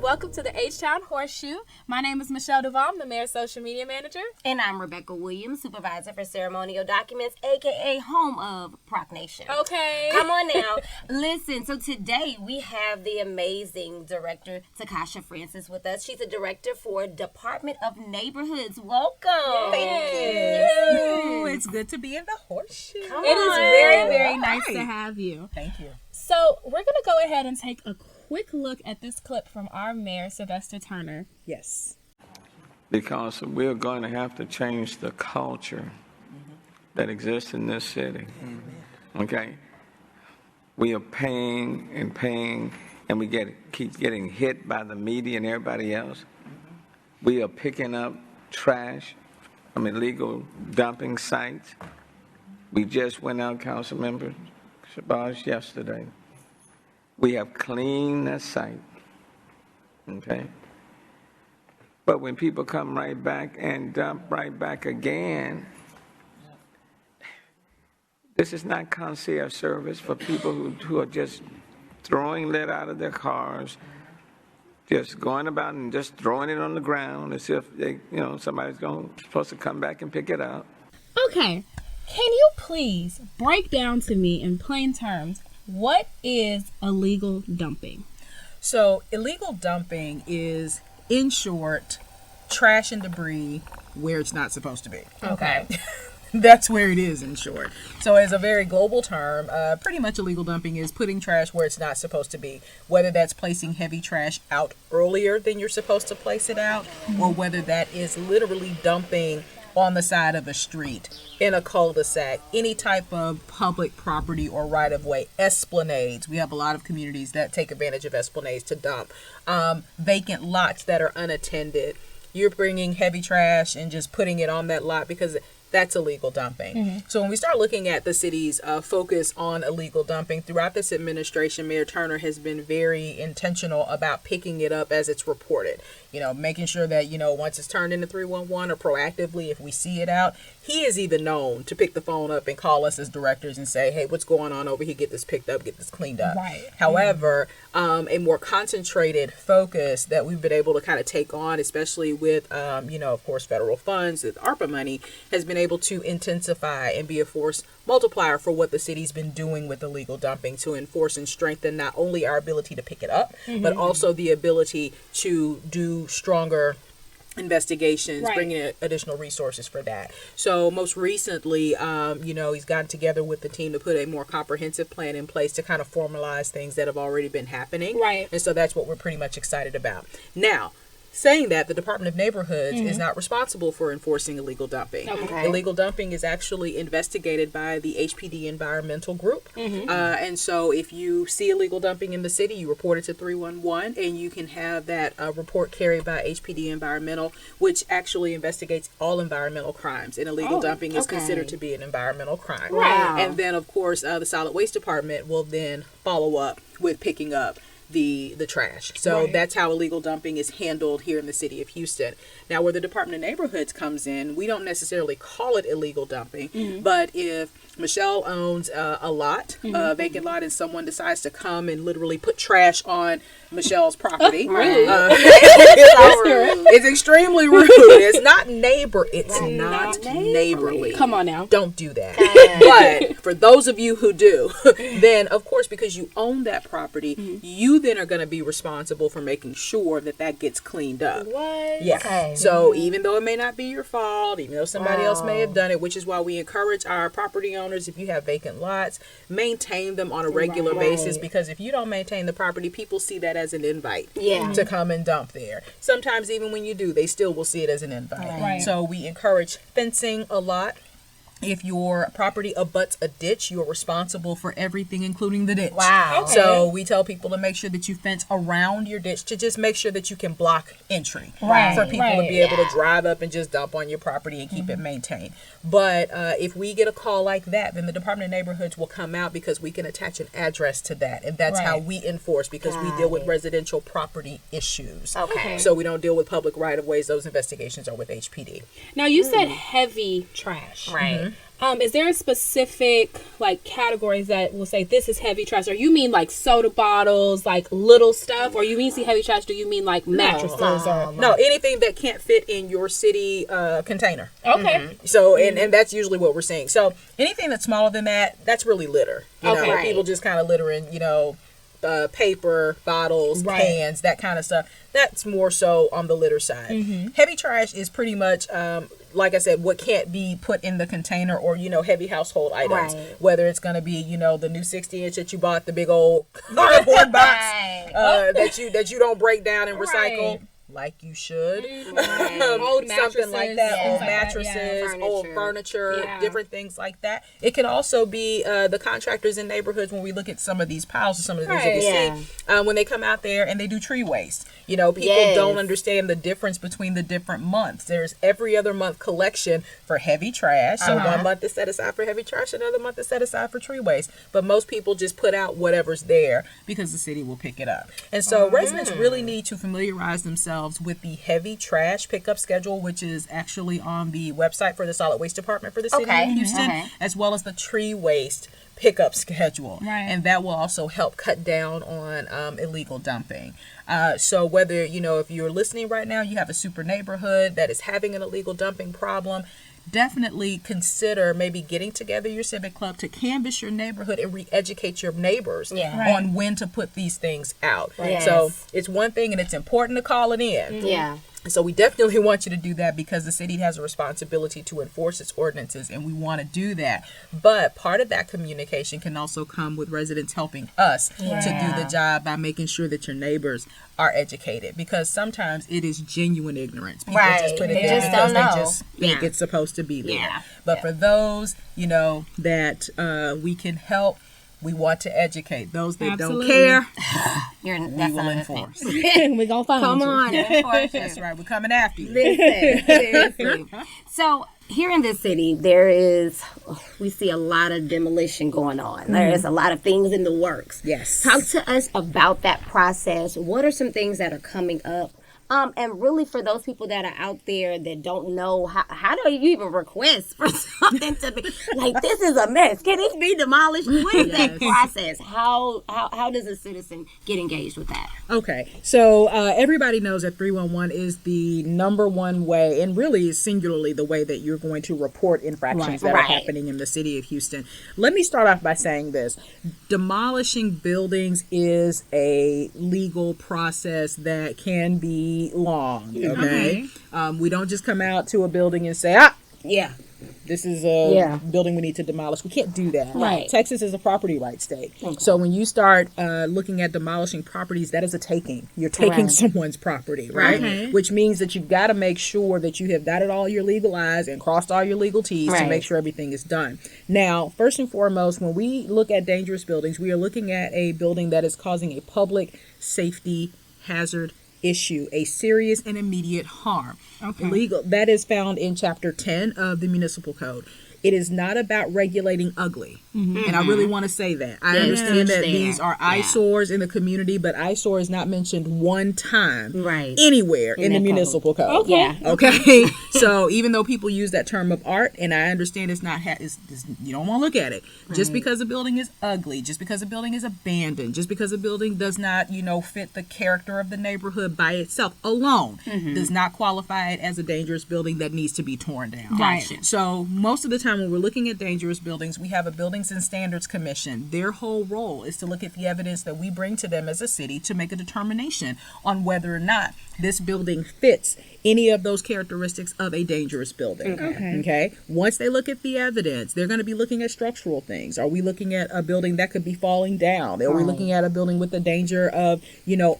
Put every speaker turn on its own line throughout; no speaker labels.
welcome to the H-Town Horseshoe. My name is Michelle Duvall. I'm the mayor's social media manager.
And I'm Rebekah Williams, supervisor for ceremonial documents, a.k.a. home of Procnation.
Okay.
Come on now. Listen, so today we have the amazing director, TaKasha Francis, with us. She's a director for Department of Neighborhoods. Welcome.
Thank
you. It's good to be in the Horseshoe.
Come
It is
on.
very, very nice to have you.
Thank you.
So we're going to go ahead and take a quick look at this clip from our mayor, Sylvester Turner.
Yes.
Because we're going to have to change the culture that exists in this city. Okay? We are paying, and we keep getting hit by the media and everybody else. We are picking up trash from illegal dumping sites. We just went out, council member Shabazz, yesterday. We have cleaned that site, okay? But when people come right back and dump right back again, this is not concierge service for people who are just throwing lead out of their cars, just going about and just throwing it on the ground as if they, somebody's supposed to come back and pick it up.
Okay, can you please break down to me in plain terms, what is illegal dumping?
So illegal dumping is, in short, trash and debris where it's not supposed to be.
Okay.
That's where it is, in short. So as a very global term, pretty much illegal dumping is putting trash where it's not supposed to be, whether that's placing heavy trash out earlier than you're supposed to place it out, or whether that is literally dumping on the side of a street, in a cul-de-sac, any type of public property or right-of-way, esplanades. We have a lot of communities that take advantage of esplanades to dump. Vacant lots that are unattended. You're bringing heavy trash and just putting it on that lot because that's illegal dumping. So when we start looking at the city's focus on illegal dumping, throughout this administration, Mayor Turner has been very intentional about picking it up as it's reported. Making sure that, once it's turned into 311 or proactively, if we see it out, he is even known to pick the phone up and call us as directors and say, hey, what's going on over here? Get this picked up, get this cleaned up.
Right.
However, a more concentrated focus that we've been able to kind of take on, especially with, of course, federal funds, with ARPA money, has been able to intensify and be a force multiplier for what the city's been doing with illegal dumping to enforce and strengthen not only our ability to pick it up, but also the ability to do stronger investigations, bringing in additional resources for that. So most recently, he's gotten together with the team to put a more comprehensive plan in place to kind of formalize things that have already been happening.
Right.
And so that's what we're pretty much excited about. Now, saying that, the Department of Neighborhoods is not responsible for enforcing illegal dumping.
Okay.
Illegal dumping is actually investigated by the HPD Environmental Group. And so if you see illegal dumping in the city, you report it to 311, and you can have that report carried by HPD Environmental, which actually investigates all environmental crimes. And illegal dumping is considered to be an environmental crime.
Wow.
And then, of course, the Solid Waste Department will then follow up with picking up the trash. So that's how illegal dumping is handled here in the city of Houston. Now, where the Department of Neighborhoods comes in, we don't necessarily call it illegal dumping, but if Michelle owns a lot, a vacant lot, and someone decides to come and literally put trash on Michelle's property, it's extremely rude. It's not neighborly.
Come on now.
Don't do that. But for those of you who do, then of course, because you own that property, you then are going to be responsible for making sure that gets cleaned up.
What?
Yeah.
Okay.
So even though it may not be your fault, even though somebody else may have done it, which is why we encourage our property owners, if you have vacant lots, maintain them on a regular basis, because if you don't maintain the property, people see that as an invite to come and dump there. Sometimes even when you do, they still will see it as an invite.
Right.
So we encourage fencing a lot. If your property abuts a ditch, you are responsible for everything, including the ditch.
Wow.
Okay.
So we tell people to make sure that you fence around your ditch to just make sure that you can block entry for people to be able to drive up and just dump on your property and keep it maintained. But if we get a call like that, then the Department of Neighborhoods will come out because we can attach an address to that. And that's how we enforce, because we deal with residential property issues.
Okay.
So we don't deal with public right-of-ways. Those investigations are with HPD.
Now, you said heavy trash.
Right.
Is there a specific like categories that will say this is heavy trash, or you mean like soda bottles, like little stuff, or you mean heavy trash? Do you mean like mattresses or
No, anything that can't fit in your city container.
okay?
So, and that's usually what we're seeing. So, anything that's smaller than that, that's really litter. You know,
Right.
people just kind of littering, paper, bottles, cans, that kind of stuff. That's more so on the litter side. Heavy trash is pretty much, like I said, what can't be put in the container or, heavy household items.
Right.
Whether it's going to be, the new 60-inch that you bought, the big old cardboard box that you don't break down and recycle.
Right.
Like you should.
Old
Something like
mattresses,
that.
things
Old
like that,
mattresses,
yeah.
old furniture,
Yeah.
different things like that. It can also be the contractors in neighborhoods when we look at some of these piles or some of the things that we see. When they come out there and they do tree waste. People don't understand the difference between the different months. There's every other month collection for heavy trash. So 1 month is set aside for heavy trash, another month is set aside for tree waste. But most people just put out whatever's there because the city will pick it up. And so residents really need to familiarize themselves with the heavy trash pickup schedule, which is actually on the website for the solid waste department for the city of Houston, as well as the tree waste pickup schedule.
Right.
And that will also help cut down on illegal dumping. So whether, if you're listening right now, you have a super neighborhood that is having an illegal dumping problem, definitely consider maybe getting together your civic club to canvass your neighborhood and re-educate your neighbors on when to put these things out.
Yes.
So it's one thing, and it's important to call it in.
Yeah.
So we definitely want you to do that because the city has a responsibility to enforce its ordinances, and we want to do that. But part of that communication can also come with residents helping us to do the job by making sure that your neighbors are educated, because sometimes it is genuine ignorance. People just put it
They
there
just
because
don't
they
know.
just think it's supposed to be there.
Yeah.
But for those, that we can help, we want to educate. Those that
Absolutely.
don't care,
That's
we will
another
enforce.
thing.
We're gonna find
Come
you.
on, enforce
That's
it.
right. We're coming after you.
Listen, seriously. So here in this city, we see a lot of demolition going on. There is a lot of things in the works.
Yes.
Talk to us about that process. What are some things that are coming up? And really for those people that are out there that don't know, how do you even request for something to be like, this is a mess. Can it be demolished? What is that process? How does a citizen get engaged with that?
Okay, so everybody knows that 311 is the number one way, and really is singularly the way that you're going to report infractions that are happening in the city of Houston. Let me start off by saying this. Demolishing buildings is a legal process that can be long, okay? We don't just come out to a building and say,
Yeah.
this is a building we need to demolish. We can't do that.
Right.
Texas is a property rights state. So when you start looking at demolishing properties, that is a taking. You're taking someone's property, right? Which means that you've got to make sure that you have dotted all your legal I's and crossed all your legal T's to make sure everything is done. Now, first and foremost, when we look at dangerous buildings, we are looking at a building that is causing a public safety hazard issue, a serious and immediate harm. Illegal. That is found in Chapter 10 of the Municipal Code. It is not about regulating ugly. And I really want to say that. I understand that these are eyesores in the community, but eyesore is not mentioned one time anywhere in the Municipal Code. Okay. So even though people use that term of art, and I understand it's not, you don't want to look at it. Just because a building is ugly, just because a building is abandoned, just because a building does not, fit the character of the neighborhood by itself alone, does not qualify it as a dangerous building that needs to be torn down.
Right.
So most of the time when we're looking at dangerous buildings, we have a Buildings and Standards Commission. Their whole role is to look at the evidence that we bring to them as a city to make a determination on whether or not this building fits any of those characteristics of a dangerous building. Okay. Once they look at the evidence, they're going to be looking at structural things. Are we looking at a building that could be falling down? Are we looking at a building with the danger of,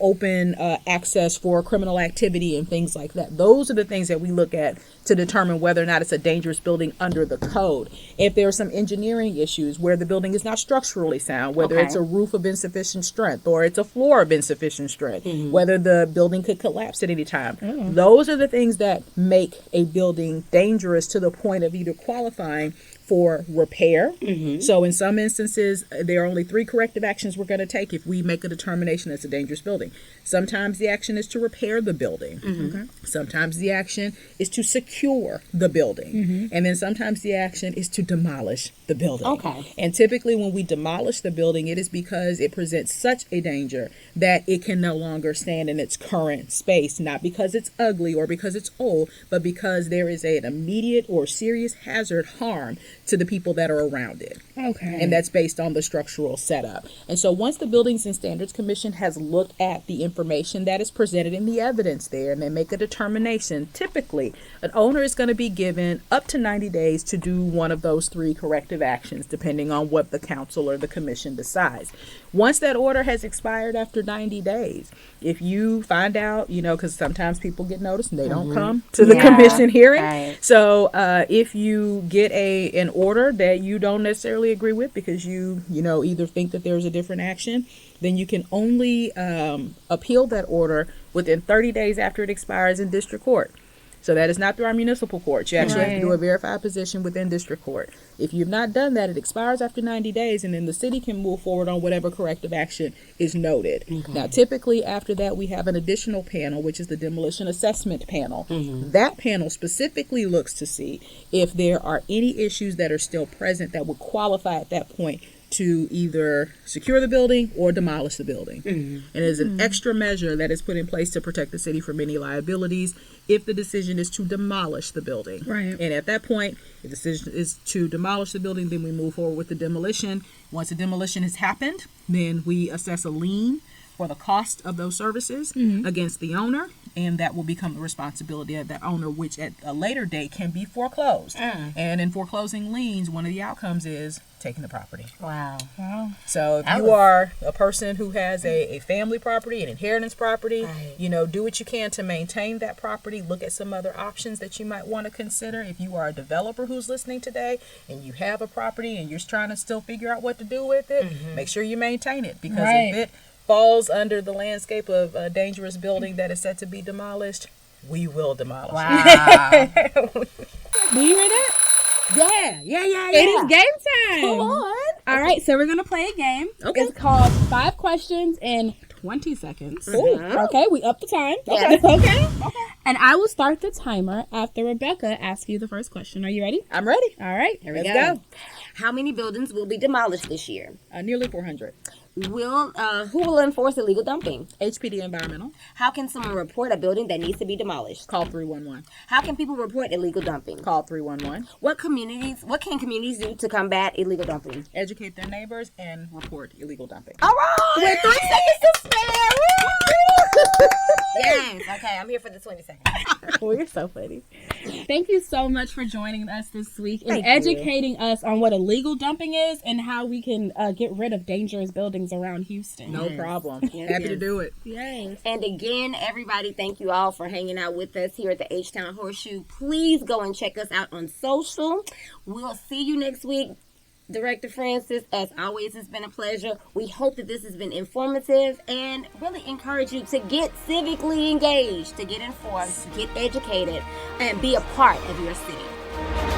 open access for criminal activity and things like that? Those are the things that we look at to determine whether or not it's a dangerous building under the code. If there are some engineering issues where the building is not structurally sound, whether it's a roof of insufficient strength or it's a floor of insufficient strength, whether the building could collapse at any time. Those are the things that make a building dangerous to the point of either qualifying for repair. So in some instances, there are only 3 corrective actions we're going to take if we make a determination it's a dangerous building. Sometimes the action is to repair the building. Okay. Sometimes the action is to secure the building. And then sometimes the action is to demolish the building.
Okay.
And typically when we demolish the building, it is because it presents such a danger that it can no longer stand in its current space, not because it's ugly or because it's old, but because there is an immediate or serious hazard, harm to the people that are around it.
Okay.
And that's based on the structural setup. And so once the Buildings and Standards Commission has looked at the information that is presented in the evidence there, and they make a determination, typically an owner is going to be given up to 90 days to do one of those 3 corrective actions, depending on what the council or the commission decides. Once that order has expired after 90 days, if you find out, because sometimes people get noticed and they don't come to the commission hearing.
Right.
So if you get an order that you don't necessarily agree with because you either think that there's a different action, then you can only appeal that order within 30 days after it expires in district court. So that is not through our municipal courts. You actually have to do a verified position within district court. If you've not done that, it expires after 90 days, and then the city can move forward on whatever corrective action is noted. Now, typically after that, we have an additional panel, which is the demolition assessment panel. That panel specifically looks to see if there are any issues that are still present that would qualify at that point to either secure the building or demolish the building. And it is an extra measure that is put in place to protect the city from any liabilities if the decision is to demolish the building.
Right.
And at that point, if the decision is to demolish the building, then we move forward with the demolition. Once the demolition has happened, then we assess a lien for the cost of those services against the owner, and that will become the responsibility of that owner, which at a later date can be foreclosed. And in foreclosing liens, one of the outcomes is taking the property.
Wow.
So if you are a person who has a family property, an inheritance property, do what you can to maintain that property. Look at some other options that you might want to consider. If you are a developer who's listening today and you have a property and you're trying to still figure out what to do with it, make sure you maintain it, because if it falls under the landscape of a dangerous building that is set to be demolished, we will demolish it.
Do you hear that?
Yeah.
It is game time.
Come on.
All right, so we're going to play a game.
Okay.
It's called 5 questions in 20 seconds. Okay, we up the time.
Yes.
Okay. And I will start the timer after Rebekah asks you the first question. Are you ready?
I'm ready.
All right, here we
Let's
go.
go.
How many buildings will be demolished this year?
Nearly 400.
Who will enforce illegal dumping?
HPD Environmental.
How can someone report a building that needs to be demolished?
Call 311.
How can people report illegal dumping?
Call 311.
What can communities do to combat illegal dumping?
Educate their neighbors and report illegal dumping.
All right.
With 3 seconds to spare. Woo!
Yes. Okay, I'm here for the 20 seconds.
Well, you're so funny. Thank you so much for joining us this week and
Thank you.
educating us on what illegal dumping is and how we can get rid of dangerous buildings around Houston.
No problem. Happy to do it.
Yes.
And again, everybody, thank you all for hanging out with us here at the H-Town Horseshoe. Please go and check us out on social. We'll see you next week. Director Francis, as always, it's been a pleasure. We hope that this has been informative and really encourage you to get civically engaged, to get informed, to get educated, and be a part of your city.